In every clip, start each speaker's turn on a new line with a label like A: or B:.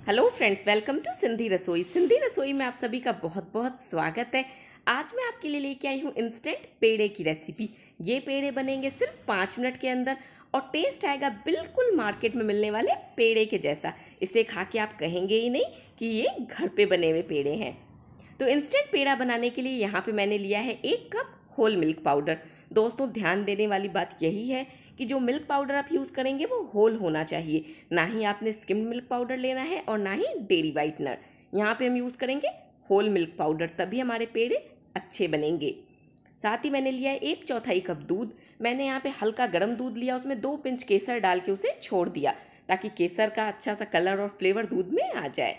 A: Hello friends, welcome to Sindhi रसोई। सिंधी रसोई में आप सभी का बहुत बहुत स्वागत है। आज मैं आपके लिए लेके आई हूँ इंस्टेंट पेड़े की रेसिपी। ये पेड़े बनेंगे सिर्फ 5 मिनट के अंदर और टेस्ट आएगा बिल्कुल मार्केट में मिलने वाले पेड़े के जैसा। इसे खा के आप कहेंगे ही नहीं कि ये घर पे बने हुए पेड़े हैं। तो इंस्टेंट पेड़ा बनाने के लिए यहाँ पे मैंने लिया है 1 कप होल मिल्क पाउडर। दोस्तों, ध्यान देने वाली बात यही है कि जो मिल्क पाउडर आप यूज़ करेंगे वो होल होना चाहिए, ना ही आपने स्किम्ड मिल्क पाउडर लेना है और ना ही डेयरी वाइटनर। यहाँ पे हम यूज़ करेंगे होल मिल्क पाउडर, तभी हमारे पेड़े अच्छे बनेंगे। साथ ही मैंने लिया है 1/4 कप दूध। मैंने यहाँ पे हल्का गर्म दूध लिया, उसमें 2 पिंच केसर डाल के उसे छोड़ दिया ताकि केसर का अच्छा सा कलर और फ्लेवर दूध में आ जाए।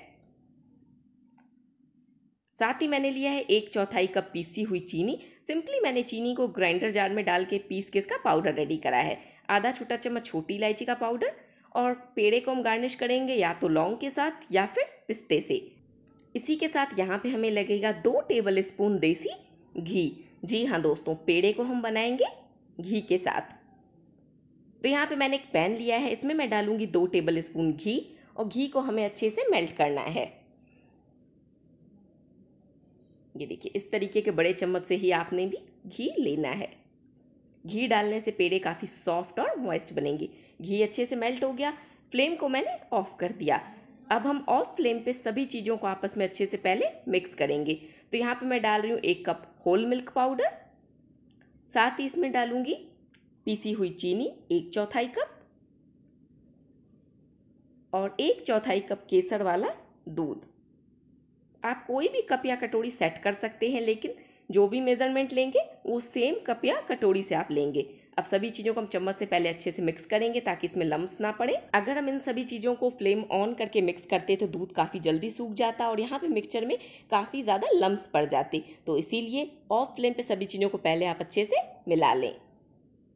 A: साथ ही मैंने लिया है 1/4 कप पीसी हुई चीनी। सिंपली मैंने चीनी को ग्राइंडर जार में डाल के पीस के इसका पाउडर रेडी करा है। आधा छोटा चम्मच छोटी इलायची का पाउडर। और पेड़े को हम गार्निश करेंगे या तो लौंग के साथ या फिर पिस्ते से। इसी के साथ यहाँ पे हमें लगेगा 2 टेबल स्पून देसी घी। जी हाँ दोस्तों, पेड़े को हम बनाएंगे घी के साथ। तो यहाँ पे मैंने एक पैन लिया है, इसमें मैं डालूंगी 2 टेबल स्पून घी और घी को हमें अच्छे से मेल्ट करना है। ये देखिए, इस तरीके के बड़े चम्मच से ही आपने भी घी लेना है। घी डालने से पेड़े काफ़ी सॉफ्ट और मॉइस्ट बनेंगे। घी अच्छे से मेल्ट हो गया, फ्लेम को मैंने ऑफ कर दिया। अब हम ऑफ फ्लेम पे सभी चीज़ों को आपस में अच्छे से पहले मिक्स करेंगे। तो यहाँ पे मैं डाल रही हूँ 1 कप होल मिल्क पाउडर। साथ ही इसमें डालूंगी पीसी हुई चीनी 1/4 कप और 1/4 कप केसर वाला दूध। आप कोई भी कप या कटोरी सेट कर सकते हैं, लेकिन जो भी मेज़रमेंट लेंगे वो सेम कप या कटोरी से आप लेंगे। अब सभी चीज़ों को हम चम्मच से पहले अच्छे से मिक्स करेंगे ताकि इसमें लम्स ना पड़े। अगर हम इन सभी चीज़ों को फ्लेम ऑन करके मिक्स करते तो दूध काफ़ी जल्दी सूख जाता और यहाँ पे मिक्सचर में काफ़ी ज़्यादा लम्स पड़ जाते। तो इसीलिए ऑफ फ्लेम पे सभी चीज़ों को पहले आप अच्छे से मिला लें।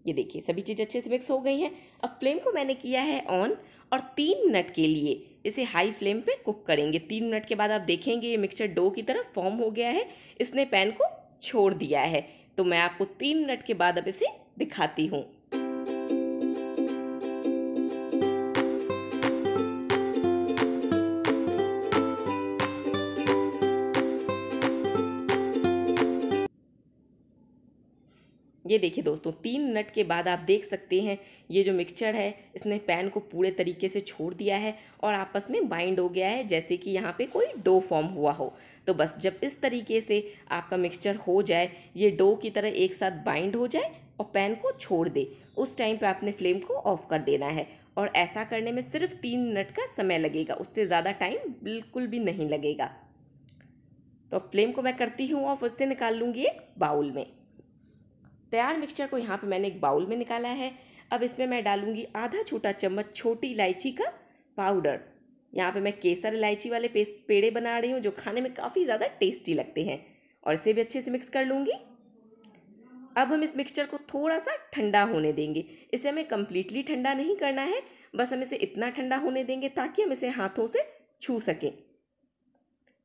A: ये देखिए, सभी चीज़ अच्छे से मिक्स हो गई हैं। अब फ्लेम को मैंने किया है ऑन और 3 मिनट के लिए इसे हाई फ्लेम पे कुक करेंगे। 3 मिनट के बाद आप देखेंगे ये मिक्सचर डो की तरह फॉर्म हो गया है, इसने पैन को छोड़ दिया है। तो मैं आपको 3 मिनट के बाद अब इसे दिखाती हूँ। ये देखिए दोस्तों, 3 मिनट के बाद आप देख सकते हैं ये जो मिक्सचर है इसने पैन को पूरे तरीके से छोड़ दिया है और आपस में बाइंड हो गया है, जैसे कि यहाँ पे कोई डो फॉर्म हुआ हो। तो बस जब इस तरीके से आपका मिक्सचर हो जाए, ये डो की तरह एक साथ बाइंड हो जाए और पैन को छोड़ दे, उस टाइम पे आपने फ्लेम को ऑफ कर देना है। और ऐसा करने में सिर्फ 3 मिनट का समय लगेगा, उससे ज़्यादा टाइम बिल्कुल भी नहीं लगेगा। तो फ्लेम को मैं करती हूँ ऑफ, उससे निकाल लूँगी एक बाउल में। तैयार मिक्सचर को यहाँ पे मैंने एक बाउल में निकाला है। अब इसमें मैं डालूंगी आधा छोटा चम्मच छोटी इलायची का पाउडर। यहाँ पे मैं केसर इलायची वाले पेड़े बना रही हूँ जो खाने में काफ़ी ज़्यादा टेस्टी लगते हैं। और इसे भी अच्छे से मिक्स कर लूँगी। अब हम इस मिक्सचर को थोड़ा सा ठंडा होने देंगे। इसे हमें कम्प्लीटली ठंडा नहीं करना है, बस हम इसे इतना ठंडा होने देंगे ताकि हम इसे हाथों से छू सकें।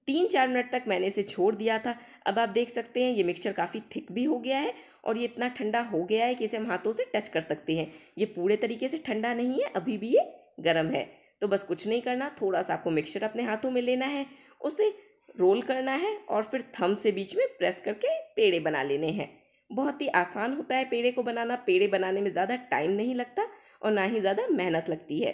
A: 3-4 मिनट तक मैंने इसे छोड़ दिया था। अब आप देख सकते हैं ये मिक्सचर काफ़ी थिक भी हो गया है और ये इतना ठंडा हो गया है कि इसे हम हाथों से टच कर सकते हैं। ये पूरे तरीके से ठंडा नहीं है, अभी भी ये गर्म है। तो बस कुछ नहीं करना, थोड़ा सा आपको मिक्सचर अपने हाथों में लेना है, उसे रोल करना है और फिर थंब से बीच में प्रेस करके पेड़े बना लेने हैं। बहुत ही आसान होता है पेड़े को बनाना। पेड़े बनाने में ज़्यादा टाइम नहीं लगता और ना ही ज़्यादा मेहनत लगती है।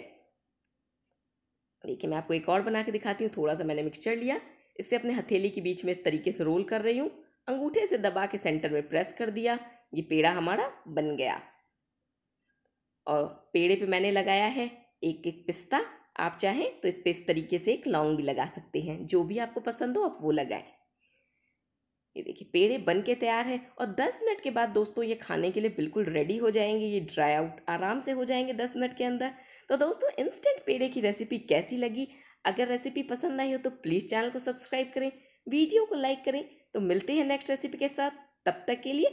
A: देखिए, मैं आपको एक और बना के दिखाती हूँ। थोड़ा सा मैंने मिक्सचर लिया, इसे अपने हथेली के बीच में इस तरीके से रोल कर रही हूँ, अंगूठे से दबा के सेंटर में प्रेस कर दिया। ये पेड़ा हमारा बन गया। और पेड़े पे मैंने लगाया है एक एक पिस्ता। आप चाहें तो इस पे इस तरीके से एक लौंग भी लगा सकते हैं, जो भी आपको पसंद हो आप वो लगाएं। ये देखिए, पेड़े बन के तैयार है और 10 मिनट के बाद दोस्तों ये खाने के लिए बिल्कुल रेडी हो जाएंगे। ये ड्राई आउट आराम से हो जाएंगे 10 मिनट के अंदर। तो दोस्तों, इंस्टेंट पेड़े की रेसिपी कैसी लगी? अगर रेसिपी पसंद आई हो तो प्लीज़ चैनल को सब्सक्राइब करें, वीडियो को लाइक करें। तो मिलते हैं नेक्स्ट रेसिपी के साथ, तब तक के लिए